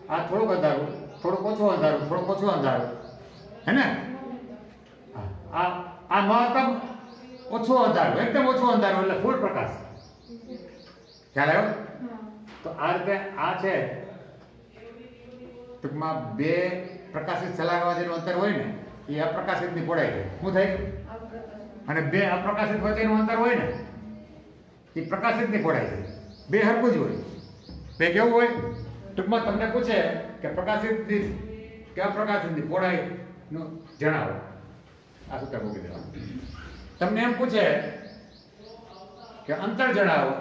આ થોડુંક અંધારું થોડુંક ઓછું અંધારું થોડુંક ઓછું અંધારું હે ને આ મહત્તમ ઓછું અંધારું એકદમ ઓછું અંધારું એટલે ફૂલ પ્રકાશ. ખ્યાલ આવ્યો? તો આ રીતે આ છે ટૂંકમાં બે પ્રકાશિત સલાહવા જેનું અંતર હોય ને એ અપ્રકાશિતની પહોળાઈ છે. શું થાય? અને બે અપ્રકાશિત વચ્ચેનું અંતર હોય ને એ પ્રકાશિતની પહોળાઈ છે. બે હરખું જ હોય. બે કેવું હોય? ટૂંકમાં તમને પૂછે કે પ્રકાશિતની કે અપ્રકાશિતની પહોળાઈનું જણાવો. આ સૂત્ર મૂકી દેવાનું. તમને એમ પૂછે કે અંતર જણાવો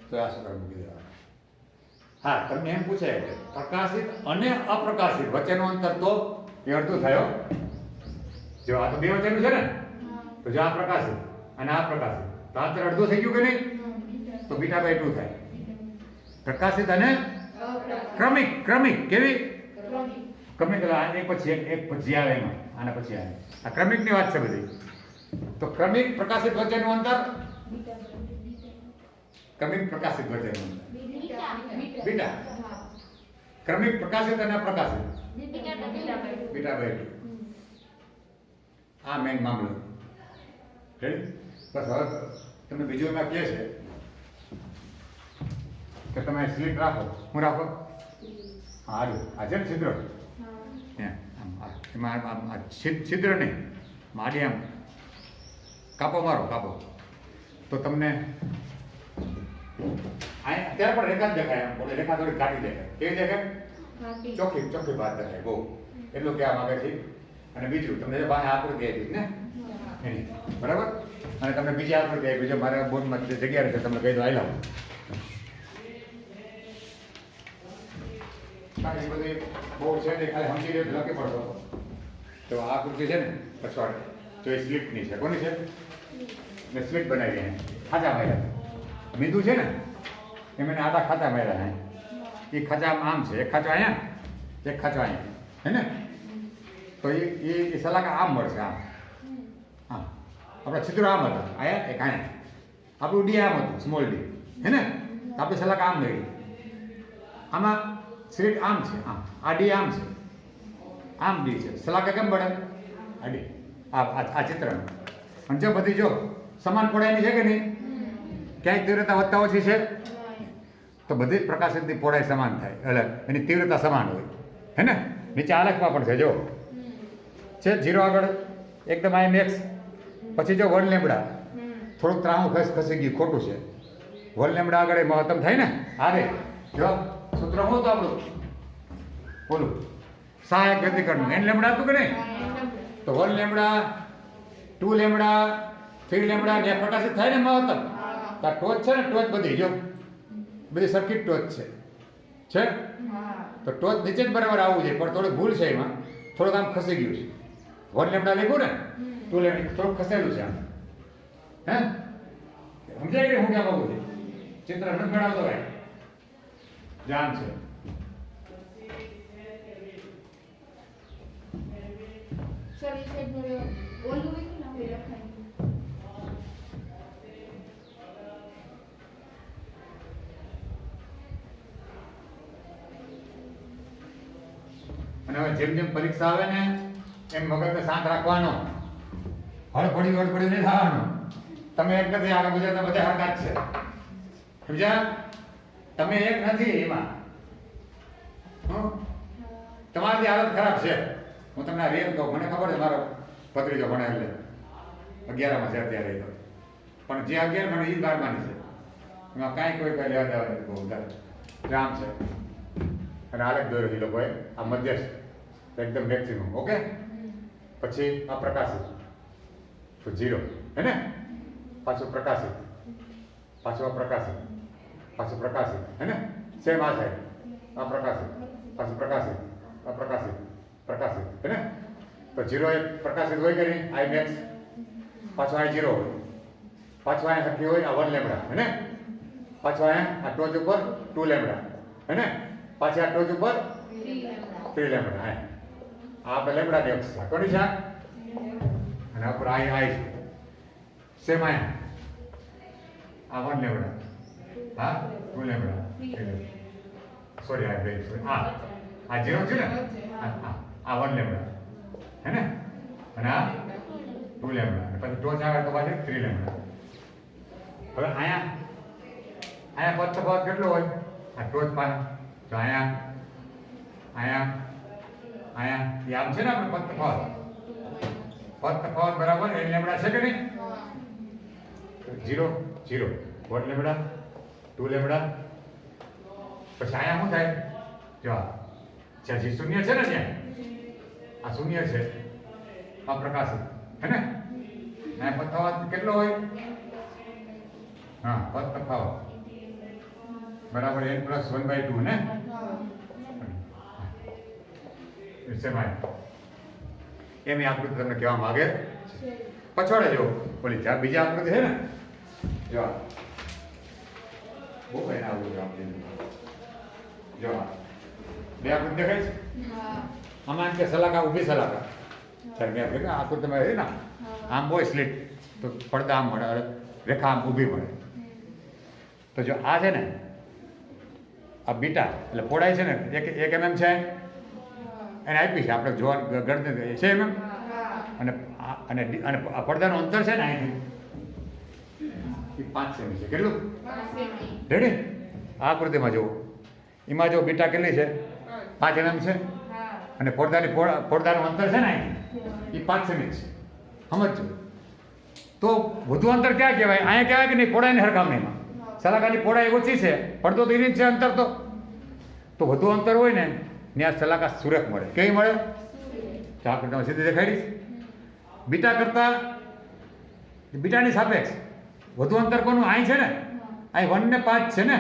તો આ સૂત્ર મૂકી દેવાનું. હા તમને એમ પૂછે કે પ્રકાશિત અને અપ્રકાશિત વચ્ચેનું અંતર તો એ અડધું થયો. જો આ તો બે વચ્ચેનું છે ને તો જો આ પ્રકાશિત અને આ પ્રકાશિત તો અંતર અડધું થઈ ગયું કે નહીં તો બીટા બાય 2 થાય. પ્રકાશિત અને ક્રમિક ક્રમિક કેવી ક્રમિક એક પછી એક પછી આવે એમાં આના પછી આવે આ ક્રમિકની વાત છે બધી. તો ક્રમિક પ્રકાશિત વચ્ચેનું અંતર ક્રમિક પ્રકાશિત વચ્ચેનું અંતર બીટા ક્રમિક પ્રકાશિત અને અપ્રકાશિત બીટા બાય 2 આ મેઇન મામલો. રેડી? બસ હવે તમને બીજું એમાં કહે છે કે તમે સ્લીટ રાખો. હું રાખો? હા હારું. આ છે ને છિદ્ર એમાં છિદ્ર નહીં મારી આમ કાપો મારો કાપો તો તમને અત્યારે પણ રેખા જ દેખાય. આમ બોલે રેખા થોડી કાઢી દેખાય. કેવી દેખાય? ચોખ્ખી વાત દેખાય બહુ. એટલું કહેવા માંગે છે. અને બીજું તમને જે પાસે આકૃતિ આપી ને એની બરાબર. અને તમને બીજી આકૃતિ આપી છે મારા બોર્ડમાં જે જગ્યા છે તમને કહી દો આઈ લાવો. એ બધી બહુ છે ને ખાલી સમજી લે લખી પડતો. તો આ આકૃતિ છે ને પછવાડે તો એ સ્લીપની છે. કોની છે? મેં સ્લીપ બનાવી એને ખાચા માર્યા. મીંદુ છે ને એ મને આડા ખાચા માર્યા હે. એ ખાચા આમ છે. એક ખાચો અહીંયા એક ખાચો અહીંયા હે ને. તો એ સલાકા આમ મળશે આમ હા. આપણા છિદ્રો આમ હતા આયા એક અહીંયા. આપણું ડી આમ હતું સ્મોલ ડી હે ને. આપણી સલાકા આમ મળી. આમાં સ્લીટ આમ છે આમ. આ ડી આમ છે આમ ડી છે. સલાકા કેમ પડે? આ ડી આ ચિત્રમાં. અને જો બધી જો સમાન પહોળાઈની છે કે નહીં? ક્યાંય તીવ્રતા વધતા ઓછી છે તો બધી જ પ્રકાશિતની પહોળાઈ સમાન થાય. અલગ એની તીવ્રતા સમાન હોય હે ને. નીચે આલેખમાં પણ છે જો છે 0 આગળ એકદમ આઈ મેક્સ. પછી જો 1 લેમ્બડા થોડુંક ત્રાહું ખસી ગયું ખોટું છે. 1 લેમ્બડા આગળ એ મહત્તમ થાય ને. અરે જો સૂત્ર શું હતું આપણું બોલું સહાયક વ્યતિકરણનું. n લેમ્બડા હતું કે નહીં? તો 1 લેમ્બડા 2 લેમ્બડા 3 લેમ્બડા ને પ્રકાશિત થાય ને મહત્તમ. તો આ ટોચ છે ને ટોચ બધી જો બધી સર્કિટ ટોચ છે તો ટોચ નીચે જ બરાબર આવવું જોઈએ. પણ થોડી ભૂલ છે એમાં. થોડુંક આમ ખસી ગયું છે. 1 લેમ્બડા લખ્યું ને 2 લેમ્બડા થોડુંક ખસેલું છે આમ હે. સમજાય કે હું ક્યાં કહું છું? ચિત્ર નથી બનાવતો ભાઈ જાણ છે. સર એ સાઈડ ઓલું હોય ને આપણે લખાય. અને હવે જેમ જેમ પરીક્ષા આવે ને એમ મગજને શાંત રાખવાનો. હળપડી નહીં થવાનું. તમે એક નથી આગળ ગુજરાતના બધા હરકત છે સમજ્યા? તમે એક નથી એમાં. તમારી હાલત ખરાબ છે. હું તમને રેલ કહું. મને ખબર છે મારો ભત્રીજો ભણે એટલે 11માં છે અત્યારે તો. પણ જે 11 ભણે એ જ 12માની છે. એમાં કાંઈ કોઈ લેવા દેવા નથી બહુ વધારે. રામ છે અને આલેખ દોર્યો એ લોકોએ આ મધ્યસ્થ એકદમ મેક્સિમમ. ઓકે. પછી આ પ્રકાશિત તો 0 હે ને. પાછું પ્રકાશિત પાછું આ પ્રકાશિત પાછું પ્રકાશિત હે ને. સેમ આ છે આ પ્રકાશિત પાછું પ્રકાશિત આ પ્રકાશિત પ્રકાશિત હે ને. તો 0 એ પ્રકાશિત હોય કે નહીં? આઈ મેક્સ. પાછું આ 0 હોય. પાછું અહીંયા શક્તિ હોય આ 1 લેમ્બડા હે ને. પાછું અહીંયા આ ટોચ ઉપર 2 લેમ્બડા હે ને. પાછી આ ટોચ ઉપર 3 લેમ્બડા હે. આ આપણે લેમ્બડાની અક્ષ છે. કોની છે? અને ઉપર આઈ છે સેમ અહીંયા આ 1 લેમ્બડા હા 2 લેમ્બડા સોરી આ 2 સોરી આ 0 છે ને. આ 1 લેમ્બડા હે ને. અને આ 2 લેમ્બડા. પછી ટોચ આવે તો પાછી 3 લેમ્બડા. હવે અહીંયા પદ તફાવત કેટલો હોય? આ ટોચ પાસે તો અહીંયા એ આમ છે ને આપણે પદ તફાવત બરાબર n લેમ્બડા છે કે નહીં? 0 0 1 લેમ્બડા 2 લેમ્બડા. પછી અહીંયા શું થાય? જો જ્યાં જે શૂન્ય છે ને ત્યાં આ શૂન્ય છે આ પ્રકાશિત હે ને. અહીંયા પદ તફાવત કેટલો હોય? હા પદ તફાવત બરાબર n + 1/2 ને. એમ આકૃતિ તમને કહેવા માંગે પછવાડે જો બોલી ત્યાં બીજી આકૃતિ છે ને જો બહુ એના આવું જો બે આકૃતિ દેખાય છે. આમાં એમ કે સલાકા ઊભી સલાકા સર મેં આપણે આકૃતિમાં છે ને આમ હોય સ્લીટ તો પડદા આમ મળે રેખા આમ ઊભી મળે. તો જો આ છે ને આ બીટા એટલે પહોળાઈ છે ને 1 mm છે એને આપી છે આપણે જોવા ગણતરી છે એમ. અને આ પડદાનું અંતર છે ને અહીંથી એ 5 સેમી છે. કેટલું? 5 સેમી. રેડી? આ આકૃતિમાં જુઓ, એમાં જો બીટા કેટલી છે? 5 mm છે. હા. અને પડદાનું અંતર છે ને એ 5 સેમી છે. સમજજો. તો વધુ અંતર ક્યાં કહેવાય? અહીંયા કહેવાય કે નહીં, પહોળાઈની સરખામણીમાં સલાકાની પહોળાઈ ઓછી છે, પડદો તો એની જ છે અંતર. તો વધુ અંતર હોય ને ત્યાં સલાકા સુરેખ મળે. કેવી મળે? તો આકૃતિમાં સીધી દેખાડીશ. બીટા કરતા બીટાની સાપેક્ષ વધુ અંતર કોનું? અહીં છે ને, અહીં 1 ને 5 છે ને,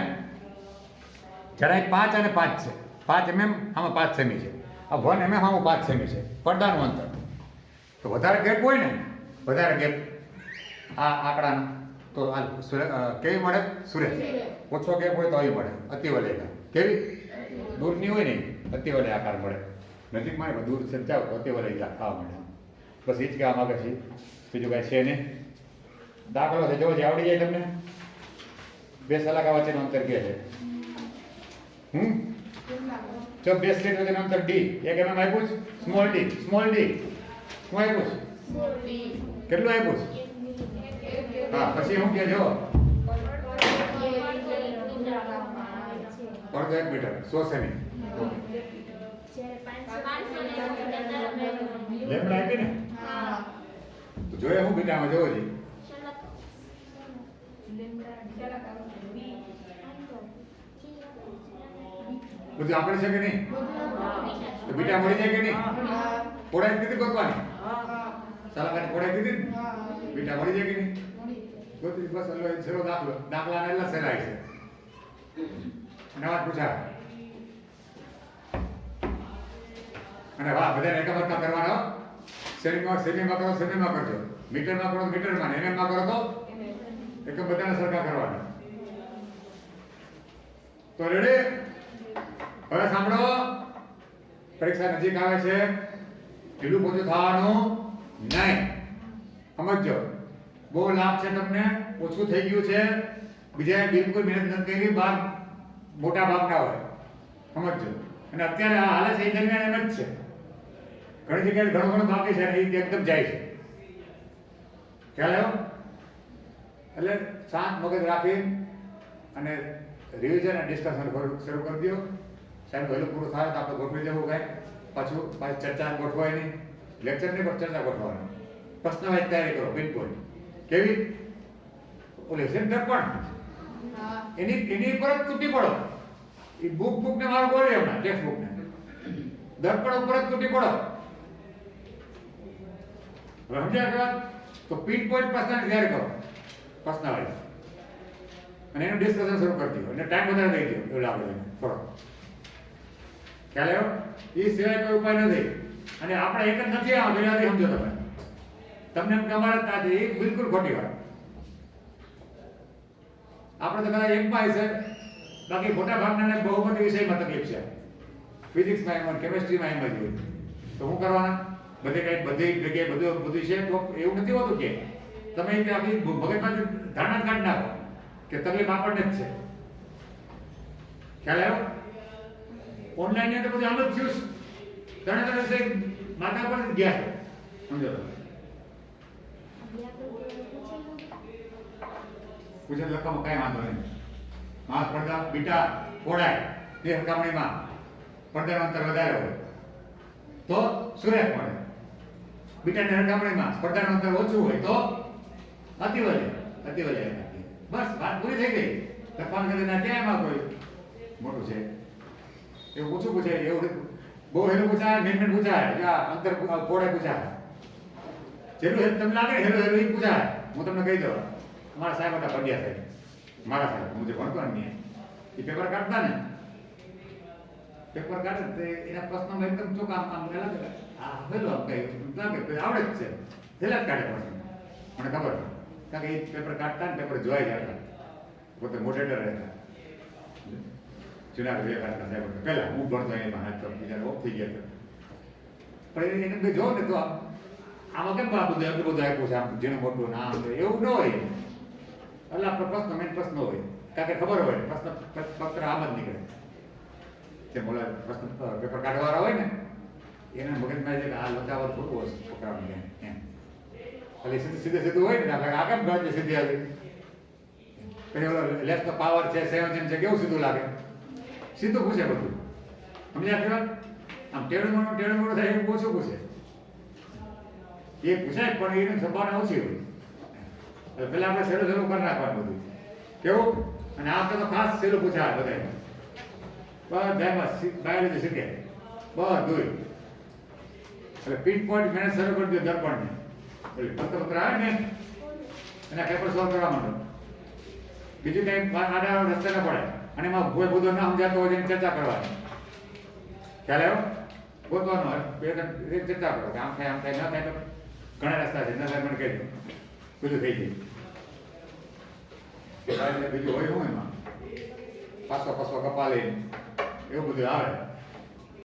જ્યારે અહીં 5 અને 5 છે. 5 mm આમાં 5 સેમી છે. આ 1 mm આમાં 5 સેમી છે પડદાનું અંતર. તો વધારે ગેપ હોય ને, વધારે ગેપ આ આંકડાનો, તો આ કેવી મળે? સુરેખ. ઓછો ગેપ હોય તો આવી મળે અતિવલય. કેવી? દૂરની હોય ને અતિવલય આકાર મળે. નજીકમાં દૂર છે જાવ તો અતિવલય ખાવા મળે. બસ એ જ કહેવા માગે છે, બીજું કાંઈ છે નહીં. દાખલો છે, જોજે આવડી જાય તમને. 2 સલાકા વચ્ચેનું અંતર કે છે? જો 2 સ્લીટ વચ્ચેનું અંતર D, 1 mm આપ્યું છે. સ્મોલ d, સ્મોલ d શું આપ્યું છે? કેટલું આપ્યું છે? હા, પછી હું કે જો પડદો 1 મીટર 100 સેમી. લેમ્બડા આપી ને? તો જોઈએ હું બીટામાં જોવો છે. બધું આપણે છે કે નહીં? તો બીટા મળી જાય કે નહીં? પહોળાઈ કીધી ગોતવાની. સલાકાની પહોળાઈ કીધી ને? બીટા મળી જાય કે નહીં? ગોતી. બસ એટલે છેલ્લો દાખલો. દાખલાને એટલે સહેલાઈ છે. નવા પૂછા. અને વાહ, બધાને એકમ હરખા કરવાનો. સેમીમાં કરો સેમીમાં કરજો, મીટરમાં કરો મીટરમાં, એમએમમાં કરો તો એકમ બધાને સરખા કરવાના. તો રેડી? હવે સાંભળો, પરીક્ષા નજીક આવે છે, ઢીલું પોચું થવાનું નહીં. સમજો, બહુ લાભ છે તમને. ઓછું થઈ ગયું છે, બીજાએ બિલકુલ મહેનત નથી કરી, બાર મોટા ભાગના હોય. સમજો. અને અત્યારે આ હાલે છે એ દરમિયાન એમ જ છે. ઘણી જગ્યાએ ઘણું બાકી છે અને એ એકદમ જાય છે. ખ્યાલ આવ્યો? એટલે શાંત મગજ રાખી અને રિવિઝન અને ડિસ્કશન શરૂ કરી દો. સાહેબ વહેલું પૂરું થાય તો આપણે ગોઠવી દેવું કાંઈ. પાછી ચર્ચા ગોઠવાય નહીં, લેક્ચર નહીં પણ ચર્ચા ગોઠવવાની. પ્રશ્ન વાઇઝ તૈયારી કરો, બિલકુલ. કેવી? ઓલે છે દર્પણ, એની પર જ તૂટી પડો. એ બુક ને મારું બોલે હમણાં, ટેક્સ્ટ બુક ને દર્પણ ઉપર જ તૂટી પડો. સમજ્યા કે વાત? તો પિન પોઈન્ટ પ્રશ્ન તૈયાર કરો, પ્રશ્ન વાઇઝ, અને એનું ડિસ્કશન શરૂ કરી દો. અને ટાઈમ વધારે દઈ દો, એવું લાગે છે થોડો. ખ્યાલ આવ્યો? એ સિવાય કોઈ ઉપાય નથી. અને આપણે એક જ નથી આવો ગુજરાતી સમજો તમે. તમને એમ કે અમારે એ બિલકુલ ખોટી વાત. આપણે તો કદાચ એકમાં છે, બાકી મોટા ભાગના બહુ બધી વિષયમાં તકલીફ છે. ફિઝિક્સમાં એમ, કેમેસ્ટ્રીમાં એમ જ હોય. તો શું કરવાના? બધી જગ્યાએ બધું છે. તો એવું નથી હોતું કે તમે આપણી મગજમાં ધારણા કાઢ નાખો કે તકલીફ આપણને જ છે. ખ્યાલ આવ્યો? ઓનલાઈન ની અંદર બધું આમ જ થયું. ત્રણે વિષય માથા પર જ ગયા છે. સમજો? પૂછે લખવામાં કઈ વાંધો નહીં. માં પડદા બીટા પહોળાઈ એ સરખામણીમાં પડદાનું અંતર વધારે હોય તો સુરેખ મળે. બીટાની સરખામણીમાં પડદાનું અંતર ઓછું હોય તો અતિવલય. બસ વાત પૂરી થઈ ગઈ. લખવાનું કદી ના ક્યાંયમાં કોઈ મોટું છે એવું ઓછું પૂછાય, એવું બહુ હેલું પૂછાય, મેન પૂછાય, અંતર પહોળાઈ પૂછાય. જેટલું તમને લાગે હેલું એ પૂછાય. હું તમને કહી દઉં, અમારા સાહેબ હતા પંડ્યા સાહેબ, મારા સાહેબ, હું જે ભણતો ને એ પેપર કાઢતા ને, પેપર કાઢે તો એના પ્રશ્નમાં એકદમ ચોખ્ખા આમ અલગ આ પેલું આમ કઈ લાગે આવડે જ છે, છેલ્લા જ કાઢે પ્રશ્ન. મને ખબર, કારણ કે એ પેપર કાઢતા ને પેપર જોવાઈ જતા, પોતે મોડરેટર રહેતા. જુનાગઢ વિવેકાનંદ સાહેબ પહેલા હું ભણતો એમાં હાથ તો બીજા ઓફ થઈ ગયા. પણ એને જો ને તો આમાં કેમ આ બધું એટલું બધું આપ્યું છે, આમ જેનું મોટું નામ એવું ન હોય. એટલે આપણો પ્રશ્ન મેન પ્રશ્ન હોય, કારણ કે ખબર હોય પ્રશ્ન પત્ર આમ જ નીકળે. જે બોલા પ્રશ્ન પેપર કાઢવાવાળા હોય ને એના મગજમાં છે કે આ લચાવર ખોટું હશે છોકરાઓને એમ. એટલે સીધું હોય ને આપણે આ કેમ ગણતરી સીધી આવી પછી ઓલો લેસ નો પાવર છે સંયોજન છે કેવું સીધું લાગે સીધું પૂછે બધું સમજ્યા કે વાત આમ ટેડું મોડું થાય એવું ઓછું પૂછે એ પૂછાય પણ એની સંભાવના ઓછી હોય એટલે પેલા આપણે સહેલું સહેલું કરી નાખવાનું બધું કેવું અને આ વખતે તો ખાસ સહેલું પૂછાય બધાય બધામાં બાયોલોજી શીખે બધું એટલે પિન પોઈન્ટ મહેનત શરૂ કરી દો દર્પણને એટલે પત્ર આવે ને એના પેપર સોલ્વ કરવા માંડો બીજું કંઈ આડા રસ્તે ન પડે અને એમાં ભૂલ બધો ના સમજાતો હોય એની ચર્ચા કરવાની ખ્યાલ આવ્યો ગોતવાનો બે ત્રણ ચર્ચા કરો કે આમ થાય ન થાય તો ઘણા રસ્તા છે ન થાય મને કહી દો બધું થઈ જાય એટલે બીજું હોય શું એમાં પાછો કપાલે એવું બધું આવે